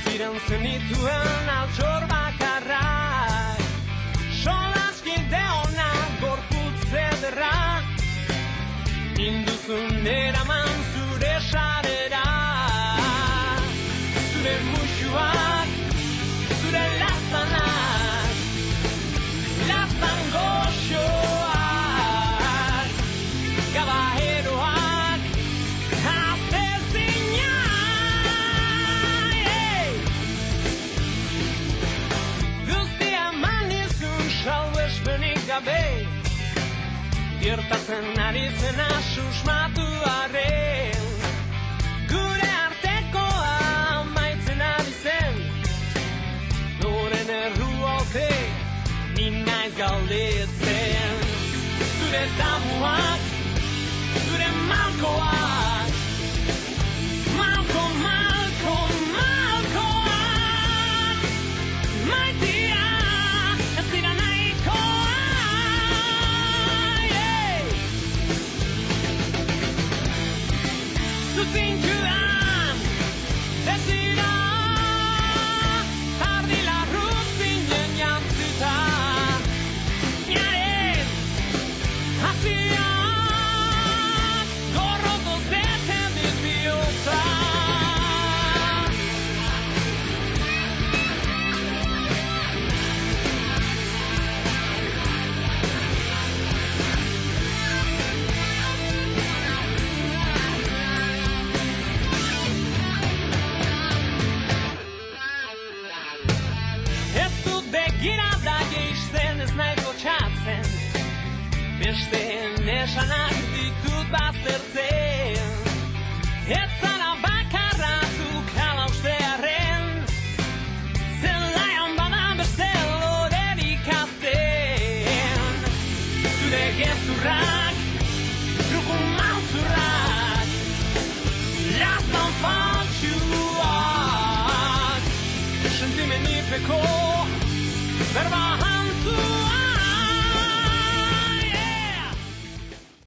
ziren zenituen altxor bakarrak, solaskide ona gorputz ederra, induzun eraman zure sarera, zure musuak, zure lastanak, lastan goxoak, gabaheroak, azte zinak, guztia manizun salbespenik gabe, gertatzen ari zena susmatu arren, gure artekoa maitzen ari zen, noren erruote ni naiz galdetzen, zure tabuak, zure malkoak, malkoak, maitia ez dira nahikoa. Zuzinkuan, desira, ardila ruzinen jantzuta, niaren hasiak, gorrotoz beten dit bihotza. Begirada geizten ez naiz lotxatzen, besteen esanak ditut baztertzen, ez zara bakarra zuk hala ustearen, zelaian bada beste lorerik azten, zure gezurrak, truko maltzurrak, lastan faltsuak, sentimenipeko berba